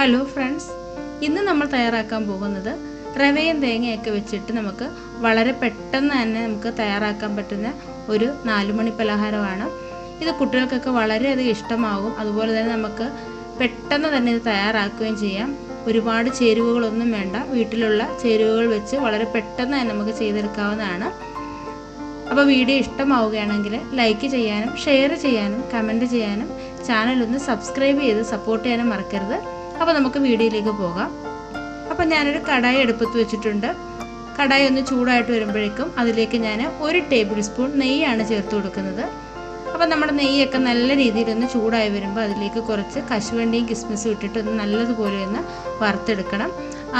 Hello friends, ഇന്ന് നമ്മൾ തയ്യാറാക്കാൻ പോകുന്നത് റവയും തേങ്ങയൊക്കെ വെച്ചിട്ട് നമുക്ക് വളരെ പെട്ടെന്ന് തന്നെ നമുക്ക് തയ്യാറാക്കാൻ പറ്റുന്ന ഒരു 4 മണി പലഹാരമാണ്. ഇത് കുട്ടികൾക്കൊക്കെ വളരെയധികം ഇഷ്ടമാകും. അതുപോലെ തന്നെ നമുക്ക് പെട്ടെന്ന് തന്നെ ഇത് തയ്യാറാക്കുകയും ചെയ്യാം. ഒരുപാട് ചേരുവകളൊന്നും വേണ്ട, വീട്ടിലുള്ള ചേരുവകൾ വെച്ച് വളരെ പെട്ടെന്ന് തന്നെ നമുക്ക് ചെയ്തെടുക്കാവുന്നതാണ്. അപ്പോൾ വീഡിയോ ഇഷ്ടമാവുകയാണെങ്കിൽ ലൈക്ക് ചെയ്യാനും ഷെയർ ചെയ്യാനും കമൻറ്റ് ചെയ്യാനും ചാനലൊന്ന് സബ്സ്ക്രൈബ് ചെയ്ത് സപ്പോർട്ട് ചെയ്യാനും മറക്കരുത്. അപ്പോൾ നമുക്ക് വീഡിയോയിലേക്ക് പോകാം. അപ്പോൾ ഞാനൊരു കടായി അടുപ്പത്ത് വെച്ചിട്ടുണ്ട്. കടായി ഒന്ന് ചൂടായിട്ട് വരുമ്പോഴേക്കും അതിലേക്ക് ഞാൻ 1 ടേബിൾ സ്പൂൺ നെയ്യാണ് ചേർത്ത് കൊടുക്കുന്നത്. അപ്പോൾ നമ്മുടെ നെയ്യൊക്കെ നല്ല രീതിയിലൊന്ന് ചൂടായി വരുമ്പോൾ അതിലേക്ക് കുറച്ച് കശുവണ്ടിയും കിസ്മിസും ഇട്ടിട്ട് ഒന്ന് നല്ലതുപോലെ ഒന്ന് വറുത്തെടുക്കണം.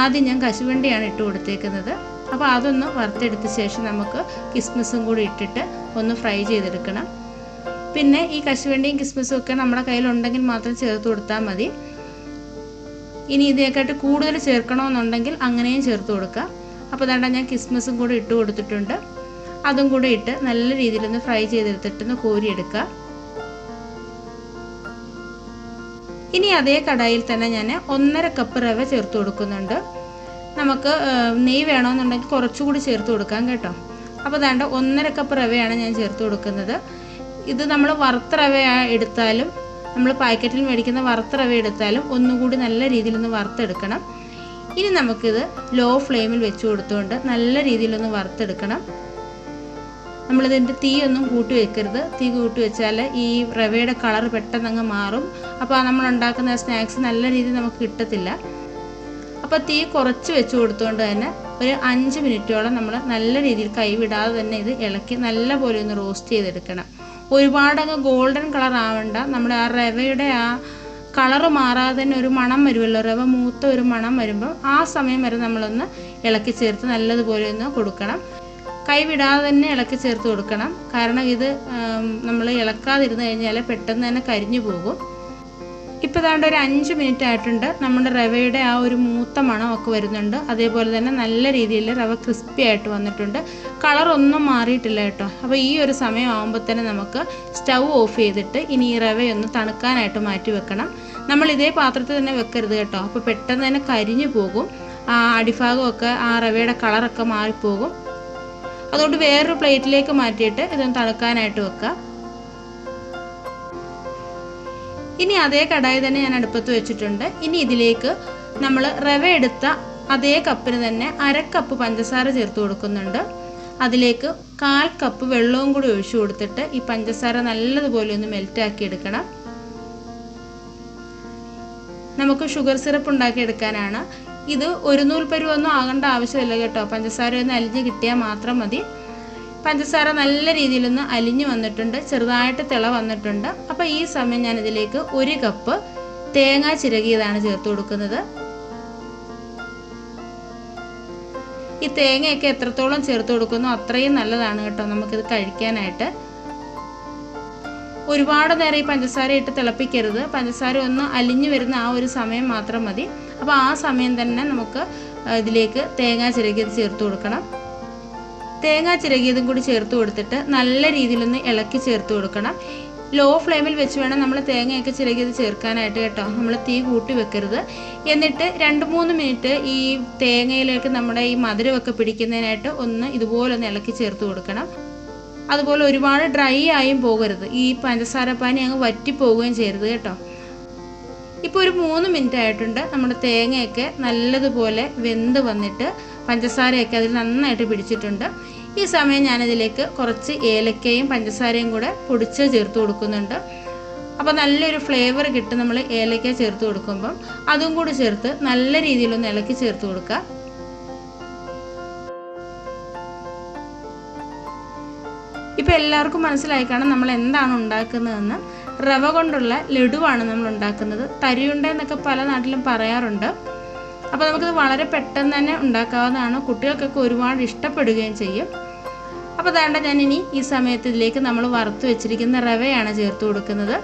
ആദ്യം ഞാൻ കശുവണ്ടിയാണ് ഇട്ട് കൊടുത്തേക്കുന്നത്. അപ്പോൾ അതൊന്ന് വറുത്തെടുത്ത ശേഷം നമുക്ക് കിസ്മിസും കൂടി ഇട്ടിട്ട് ഒന്ന് ഫ്രൈ ചെയ്തെടുക്കണം. പിന്നെ ഈ കശുവണ്ടിയും കിസ്മിസും ഒക്കെ നമ്മുടെ കയ്യിലുണ്ടെങ്കിൽ മാത്രം ചേർത്ത് കൊടുത്താൽ മതി. ഇനി ഇതിനെക്കാട്ട് കൂടുതൽ ചേർക്കണമെന്നുണ്ടെങ്കിൽ അങ്ങനെയും ചേർത്ത് കൊടുക്കുക. അപ്പോൾ അതാണ്ട് ഞാൻ കിസ്മിസും കൂടി ഇട്ട് കൊടുത്തിട്ടുണ്ട്. അതും കൂടി ഇട്ട് നല്ല രീതിയിലൊന്ന് ഫ്രൈ ചെയ്തെടുത്തിട്ടൊന്ന് കോരിയെടുക്കുക. ഇനി അതേ കടായിൽ തന്നെ ഞാൻ 1.5 കപ്പ് റവ ചേർത്ത് കൊടുക്കുന്നുണ്ട്. നമുക്ക് നെയ്യ് വേണമെന്നുണ്ടെങ്കിൽ കുറച്ചുകൂടി ചേർത്ത് കൊടുക്കാം കേട്ടോ. അപ്പോൾ അതാണ്ട് 1.5 കപ്പ് റവയാണ് ഞാൻ ചേർത്ത് കൊടുക്കുന്നത്. ഇത് നമ്മൾ വറുത്ത റവ എടുത്താലും നമ്മൾ പാക്കറ്റിൽ മേടിക്കുന്ന വറുത്ത റവ എടുത്താലും ഒന്നുകൂടി നല്ല രീതിയിലൊന്ന് വറുത്തെടുക്കണം. ഇനി നമുക്കിത് ലോ ഫ്ലെയിമിൽ വെച്ച് കൊടുത്തുകൊണ്ട് നല്ല രീതിയിലൊന്ന് വറുത്തെടുക്കണം. നമ്മളിതിൻ്റെ തീ ഒന്നും കൂട്ടി വെക്കരുത്. തീ കൂട്ടി വെച്ചാൽ ഈ റവയുടെ കളർ പെട്ടെന്ന് അങ്ങ് മാറും. അപ്പോൾ നമ്മൾ ഉണ്ടാക്കുന്ന സ്നാക്സ് നല്ല രീതിയിൽ നമുക്ക് കിട്ടത്തില്ല. അപ്പോൾ തീ കുറച്ച് വെച്ച് കൊടുത്തുകൊണ്ട് തന്നെ ഒരു 5 മിനിറ്റോളം നമ്മൾ നല്ല രീതിയിൽ കൈവിടാതെ തന്നെ ഇത് ഇളക്കി നല്ല പോലെ ഒന്ന് റോസ്റ്റ് ചെയ്തെടുക്കണം. ഒരുപാടങ്ങ് ഗോൾഡൻ കളർ ആവണ്ട. നമ്മുടെ ആ റവയുടെ ആ കളറ് മാറാതെ തന്നെ ഒരു മണം വരുമല്ലോ, റവ മൂത്ത ഒരു മണം വരുമ്പോൾ ആ സമയം വരെ നമ്മളൊന്ന് ഇളക്കി ചേർത്ത് നല്ലതുപോലെ ഒന്ന് കൊടുക്കണം. കൈവിടാതെ തന്നെ ഇളക്കി ചേർത്ത് കൊടുക്കണം. കാരണം ഇത് നമ്മൾ ഇളക്കാതിരുന്ന് കഴിഞ്ഞാൽ പെട്ടെന്ന് തന്നെ കരിഞ്ഞു പോകും. ഇപ്പോൾ ഇതാണ്ട് ഒരു 5 മിനിറ്റ് ആയിട്ടുണ്ട്. നമ്മുടെ റവയുടെ ആ ഒരു മൂത്ത മണമൊക്കെ വരുന്നുണ്ട്. അതേപോലെ തന്നെ നല്ല രീതിയിൽ റവ ക്രിസ്പി ആയിട്ട് വന്നിട്ടുണ്ട്. കളറൊന്നും മാറിയിട്ടില്ല കേട്ടോ. അപ്പോൾ ഈ ഒരു സമയം ആകുമ്പോൾ തന്നെ നമുക്ക് സ്റ്റൗ ഓഫ് ചെയ്തിട്ട് ഇനി ഈ റവയൊന്ന് തണുക്കാനായിട്ട് മാറ്റി വെക്കണം. നമ്മൾ ഇതേ പാത്രത്തിൽ തന്നെ വെക്കരുത് കേട്ടോ. അപ്പോൾ പെട്ടെന്ന് തന്നെ കരിഞ്ഞു പോകും. ആ അടിഭാഗമൊക്കെ ആ റവയുടെ കളറൊക്കെ മാറിപ്പോകും. അതുകൊണ്ട് വേറൊരു പ്ലേറ്റിലേക്ക് മാറ്റിയിട്ട് ഇതൊന്ന് തണുക്കാനായിട്ട് വെക്കുക. ഇനി അതേ കടായി തന്നെ ഞാൻ അടുപ്പത്ത് വെച്ചിട്ടുണ്ട്. ഇനി ഇതിലേക്ക് നമ്മൾ റവ എടുത്ത അതേ കപ്പിന് തന്നെ 1/2 കപ്പ് പഞ്ചസാര ചേർത്ത് കൊടുക്കുന്നുണ്ട്. അതിലേക്ക് 1/4 കപ്പ് വെള്ളവും കൂടി ഒഴിച്ചു കൊടുത്തിട്ട് ഈ പഞ്ചസാര നല്ലതുപോലെ ഒന്ന് മെൽറ്റാക്കി എടുക്കണം. നമുക്ക് ഷുഗർ സിറപ്പ് ഉണ്ടാക്കിയെടുക്കാനാണ്. ഇത് ഒരു നൂൽ പരുവൊന്നും ആകേണ്ട ആവശ്യമില്ല കേട്ടോ. പഞ്ചസാര ഒന്ന് അലിഞ്ഞ് കിട്ടിയാൽ മാത്രം മതി. പഞ്ചസാര നല്ല രീതിയിലൊന്ന് അലിഞ്ഞു വന്നിട്ടുണ്ട്, ചെറുതായിട്ട് തിള വന്നിട്ടുണ്ട്. അപ്പോൾ ഈ സമയം ഞാൻ ഇതിലേക്ക് 1 കപ്പ് തേങ്ങ ചിരകിയതാണ് ചേർത്ത് കൊടുക്കുന്നത്. ഈ തേങ്ങയൊക്കെ എത്രത്തോളം ചേർത്ത് കൊടുക്കുന്നോ അത്രയും നല്ലതാണ് കേട്ടോ നമുക്കിത് കഴിക്കാനായിട്ട്. ഒരുപാട് നേരം ഈ പഞ്ചസാര ഇട്ട് തിളപ്പിക്കരുത്. പഞ്ചസാര ഒന്ന് അലിഞ്ഞു വരുന്ന ആ ഒരു സമയം മാത്രം മതി. അപ്പോൾ ആ സമയം തന്നെ നമുക്ക് ഇതിലേക്ക് തേങ്ങ ചിരകിയത് ചേർത്ത് കൊടുക്കണം. തേങ്ങ ചിരകിയതും കൂടി ചേർത്ത് കൊടുത്തിട്ട് നല്ല രീതിയിലൊന്ന് ഇളക്കി ചേർത്ത് കൊടുക്കണം. ലോ ഫ്ലെയിമിൽ വെച്ച് വേണം നമ്മൾ തേങ്ങയൊക്കെ ചിരകിയത് ചേർക്കാനായിട്ട് കേട്ടോ. നമ്മൾ തീ കൂട്ടി വെക്കരുത്. എന്നിട്ട് 2-3 മിനിറ്റ് ഈ തേങ്ങയിലേക്ക് നമ്മുടെ ഈ മധുരമൊക്കെ പിടിക്കുന്നതിനായിട്ട് ഒന്ന് ഇതുപോലെ ഒന്ന് ഇളക്കി ചേർത്ത് കൊടുക്കണം. അതുപോലെ ഒരുപാട് ഡ്രൈ ആയും പോകരുത്. ഈ പഞ്ചസാരപ്പാനി അങ്ങ് വറ്റിപ്പോവുകയും ചെയ്യരുത് കേട്ടോ. ഇപ്പോൾ ഒരു 3 മിനിറ്റ് ആയിട്ടുണ്ട്. നമ്മുടെ തേങ്ങയൊക്കെ നല്ലതുപോലെ വെന്ത് വന്നിട്ട് പഞ്ചസാരയൊക്കെ അതിൽ നന്നായിട്ട് പിടിച്ചിട്ടുണ്ട്. ഈ സമയം ഞാനിതിലേക്ക് കുറച്ച് ഏലക്കയും പഞ്ചസാരയും കൂടെ പൊടിച്ച് ചേർത്ത് കൊടുക്കുന്നുണ്ട്. അപ്പോൾ നല്ലൊരു ഫ്ലേവർ കിട്ടും നമ്മൾ ഏലക്ക ചേർത്ത് കൊടുക്കുമ്പം. അതും കൂടി ചേർത്ത് നല്ല രീതിയിലൊന്ന് ഇളക്കി ചേർത്ത് കൊടുക്കുക. ഇപ്പോൾ എല്ലാവർക്കും മനസ്സിലായി കാണാം നമ്മൾ എന്താണ് ഉണ്ടാക്കുന്നതെന്ന്. റവ കൊണ്ടുള്ള ലഡുവാണ് നമ്മൾ ഉണ്ടാക്കുന്നത്. തരിയുണ്ട എന്നൊക്കെ പല നാട്ടിലും പറയാറുണ്ട്. അപ്പോൾ നമുക്കിത് വളരെ പെട്ടെന്ന് തന്നെ ഉണ്ടാക്കാവുന്നതാണ്. കുട്ടികൾക്കൊക്കെ ഒരുപാട് ഇഷ്ടപ്പെടുകയും ചെയ്യും. അപ്പോൾ അതാണ്ട് ഞാനിനി ഈ സമയത്ത് ഇതിലേക്ക് നമ്മൾ വറുത്ത് വെച്ചിരിക്കുന്ന റവയാണ് ചേർത്ത് കൊടുക്കുന്നത്.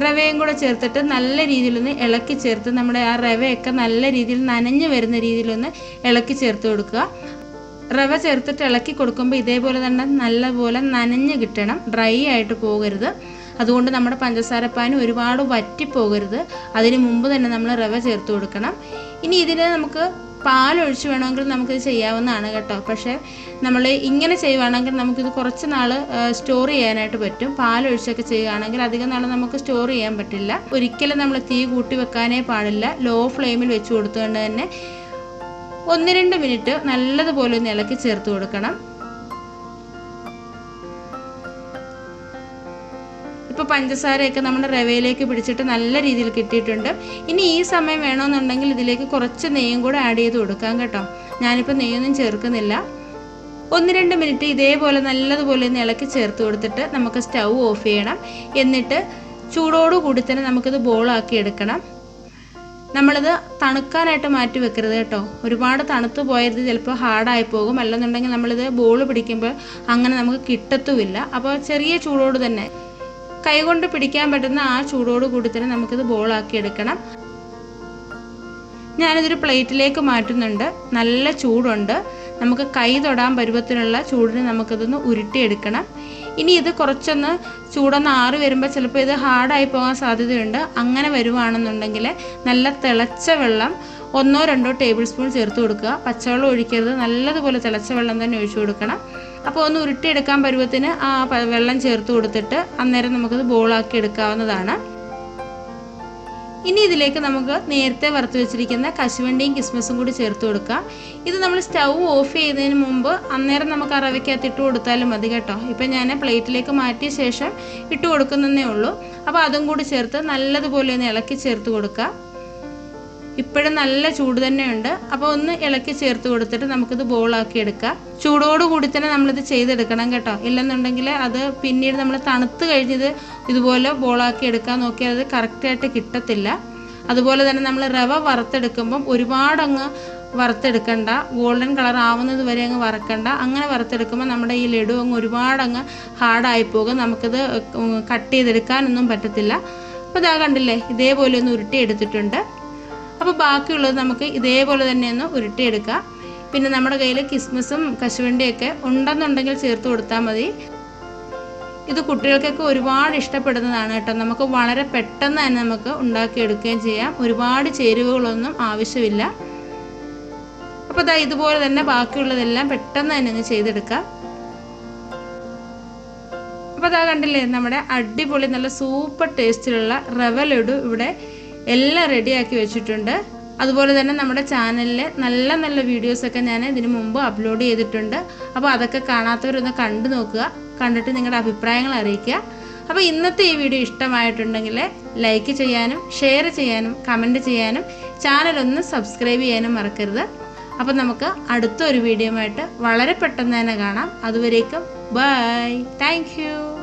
റവയും കൂടെ ചേർത്തിട്ട് നല്ല രീതിയിലൊന്ന് ഇളക്കി ചേർത്ത് നമ്മുടെ ആ റവയൊക്കെ നല്ല രീതിയിൽ നനഞ്ഞു വരുന്ന രീതിയിലൊന്ന് ഇളക്കി ചേർത്ത് കൊടുക്കുക. റവ ചേർത്തിട്ട് ഇളക്കി കൊടുക്കുമ്പോൾ ഇതേപോലെ തന്നെ നല്ലപോലെ നനഞ്ഞ് കിട്ടണം. ഡ്രൈ ആയിട്ട് പോകരുത്. അതുകൊണ്ട് നമ്മുടെ പഞ്ചസാരപ്പാനി ഒരുപാട് വറ്റിപ്പോകരുത്. അതിന് മുമ്പ് തന്നെ നമ്മൾ റവ ചേർത്ത് കൊടുക്കണം. ഇനി ഇതിന് നമുക്ക് പാലൊഴിച്ച് വേണമെങ്കിൽ നമുക്കിത് ചെയ്യാവുന്നതാണ് കേട്ടോ. പക്ഷേ നമ്മൾ ഇങ്ങനെ ചെയ്യുകയാണെങ്കിൽ നമുക്കിത് കുറച്ച് നാൾ സ്റ്റോർ ചെയ്യാനായിട്ട് പറ്റും. പാലൊഴിച്ചൊക്കെ ചെയ്യുകയാണെങ്കിൽ അധികം നാൾ നമുക്ക് സ്റ്റോർ ചെയ്യാൻ പറ്റില്ല. ഒരിക്കലും നമ്മൾ തീ കൂട്ടി വെക്കാനേ പാടില്ല. ലോ ഫ്ലെയിമിൽ വെച്ച് കൊടുത്തുകൊണ്ട് തന്നെ 1-2 മിനിറ്റ് നല്ലതുപോലെ ഒന്ന് ഇളക്കി ചേർത്ത് കൊടുക്കണം. ഇപ്പോൾ പഞ്ചസാരയൊക്കെ നമ്മുടെ റവയിലേക്ക് പിടിച്ചിട്ട് നല്ല രീതിയിൽ കിട്ടിയിട്ടുണ്ട്. ഇനി ഈ സമയം വേണമെന്നുണ്ടെങ്കിൽ ഇതിലേക്ക് കുറച്ച് നെയ്യും കൂടെ ആഡ് ചെയ്ത് കൊടുക്കാം കേട്ടോ. ഞാനിപ്പോൾ നെയ്യൊന്നും ചേർക്കുന്നില്ല. 1-2 മിനിറ്റ് ഇതേപോലെ നല്ലതുപോലെ ഒന്ന് ഇളക്കി ചേർത്ത് കൊടുത്തിട്ട് നമുക്ക് സ്റ്റൗ ഓഫ് ചെയ്യണം. എന്നിട്ട് ചൂടോടുകൂടി തന്നെ നമുക്കിത് ബോളാക്കി എടുക്കണം. നമ്മളിത് തണുക്കാനായിട്ട് മാറ്റി വെക്കരുത് കേട്ടോ. ഒരുപാട് തണുത്ത് പോയത് ചിലപ്പോൾ ഹാർഡായി പോകും. അല്ലെന്നുണ്ടെങ്കിൽ നമ്മളിത് ബോൾ പിടിക്കുമ്പോൾ അങ്ങനെ നമുക്ക് കിട്ടത്തുമില്ല. അപ്പോൾ ചെറിയ ചൂടോട് തന്നെ കൈകൊണ്ട് പിടിക്കാൻ പറ്റുന്ന ആ ചൂടോട് കൂടി തന്നെ നമുക്കിത് ബോളാക്കി എടുക്കണം. ഞാനിതൊരു പ്ലേറ്റിലേക്ക് മാറ്റുന്നുണ്ട്. നല്ല ചൂടുണ്ട്. നമുക്ക് കൈ തൊടാൻ പരുവത്തിനുള്ള ചൂടിന് നമുക്കിതൊന്ന് ഉരുട്ടിയെടുക്കണം. ഇനി ഇത് കുറച്ചൊന്ന് ചൂടൊന്ന് ആറി വരുമ്പോൾ ചിലപ്പോൾ ഇത് ഹാർഡായി പോകാൻ സാധ്യതയുണ്ട്. അങ്ങനെ വരുവാണെന്നുണ്ടെങ്കിൽ നല്ല തിളച്ച വെള്ളം 1-2 ടേബിൾ സ്പൂൺ ചേർത്ത് കൊടുക്കുക. പച്ചവെള്ളം ഒഴിക്കരുത്. നല്ലതുപോലെ തിളച്ച വെള്ളം തന്നെ ഒഴിച്ചു കൊടുക്കണം. അപ്പോൾ ഒന്ന് ഉരുട്ടിയെടുക്കാൻ പരുവത്തിന് ആ വെള്ളം ചേർത്ത് കൊടുത്തിട്ട് അന്നേരം നമുക്കത് ബോളാക്കി എടുക്കാവുന്നതാണ്. ഇനി ഇതിലേക്ക് നമുക്ക് നേരത്തെ വറുത്ത് വെച്ചിരിക്കുന്ന കശുവണ്ടിയും കിസ്മിസും കൂടി ചേർത്ത് കൊടുക്കാം. ഇത് നമ്മൾ സ്റ്റൗ ഓഫ് ചെയ്യുന്നതിന് മുമ്പ് അന്നേരം നമുക്ക് ആ റവയ്ക്കകത്ത് ഇട്ട് കൊടുത്താലും മതി കേട്ടോ. ഇപ്പം ഞാൻ പ്ലേറ്റിലേക്ക് മാറ്റിയ ശേഷം ഇട്ട് കൊടുക്കുന്നതേ ഉള്ളൂ. അപ്പോൾ അതും കൂടി ചേർത്ത് നല്ലതുപോലെ ഒന്ന് ഇളക്കി ചേർത്ത് കൊടുക്കുക. ഇപ്പോഴും നല്ല ചൂട് തന്നെയുണ്ട്. അപ്പോൾ ഒന്ന് ഇളക്കി ചേർത്ത് കൊടുത്തിട്ട് നമുക്കിത് ബോളാക്കി എടുക്കാം. ചൂടോടുകൂടി തന്നെ നമ്മളിത് ചെയ്തെടുക്കണം കേട്ടോ. ഇല്ലെന്നുണ്ടെങ്കിൽ അത് പിന്നീട് നമ്മൾ തണുത്ത് കഴിഞ്ഞത് ഇതുപോലെ ബോളാക്കി എടുക്കാൻ നോക്കിയാൽ അത് കറക്റ്റായിട്ട് കിട്ടത്തില്ല. അതുപോലെ തന്നെ നമ്മൾ റവ വറുത്തെടുക്കുമ്പം ഒരുപാടങ്ങ് വറുത്തെടുക്കണ്ട. ഗോൾഡൻ കളർ ആവുന്നത് വരെ അങ്ങ് വറക്കണ്ട. അങ്ങനെ വറുത്തെടുക്കുമ്പോൾ നമ്മുടെ ഈ ലഡു അങ്ങ് ഒരുപാടങ്ങ് ഹാർഡായി പോകും. നമുക്കിത് കട്ട് ചെയ്തെടുക്കാനൊന്നും പറ്റത്തില്ല. അപ്പോൾ ഇതാ കണ്ടില്ലേ, ഇതേപോലെ ഒന്ന് ഉരുട്ടി എടുത്തിട്ടുണ്ട്. അപ്പോൾ ബാക്കിയുള്ളത് നമുക്ക് ഇതേപോലെ തന്നെ ഒന്ന് ഉരുട്ടിയെടുക്കാം. പിന്നെ നമ്മുടെ കയ്യിൽ കിസ്മിസും കശുവണ്ടിയൊക്കെ ഉണ്ടെന്നുണ്ടെങ്കിൽ ചേർത്ത് കൊടുത്താൽ മതി. ഇത് കുട്ടികൾക്കൊക്കെ ഒരുപാട് ഇഷ്ടപ്പെടുന്നതാണ് കേട്ടോ. നമുക്ക് വളരെ പെട്ടെന്ന് തന്നെ നമുക്ക് ഉണ്ടാക്കിയെടുക്കുകയും ചെയ്യാം. ഒരുപാട് ചേരുവകളൊന്നും ആവശ്യമില്ല. അപ്പോൾ ഇതാ ഇതുപോലെ തന്നെ ബാക്കിയുള്ളതെല്ലാം പെട്ടെന്ന് തന്നെ ഒന്ന് ചെയ്തെടുക്കാം. അപ്പോൾ ഇതാ കണ്ടില്ലേ, നമ്മുടെ അടിപൊളി നല്ല സൂപ്പർ ടേസ്റ്റിലുള്ള റവ ലഡു ഇവിടെ എല്ലാം റെഡിയാക്കി വെച്ചിട്ടുണ്ട്. അതുപോലെ തന്നെ നമ്മുടെ ചാനലിൽ നല്ല നല്ല വീഡിയോസൊക്കെ ഞാൻ ഇതിനു മുമ്പ് അപ്ലോഡ് ചെയ്തിട്ടുണ്ട്. അപ്പോൾ അതൊക്കെ കാണാത്തവരൊന്ന് കണ്ടു നോക്കുക. കണ്ടിട്ട് നിങ്ങളുടെ അഭിപ്രായങ്ങൾ അറിയിക്കുക. അപ്പോൾ ഇന്നത്തെ ഈ വീഡിയോ ഇഷ്ടമായിട്ടുണ്ടെങ്കിൽ ലൈക്ക് ചെയ്യാനും ഷെയർ ചെയ്യാനും കമൻറ്റ് ചെയ്യാനും ചാനലൊന്ന് സബ്സ്ക്രൈബ് ചെയ്യാനും മറക്കരുത്. അപ്പോൾ നമുക്ക് അടുത്തൊരു വീഡിയോയുമായിട്ട് വളരെ പെട്ടെന്ന് തന്നെ കാണാം. അതുവരേക്കും ബൈ. Thank you.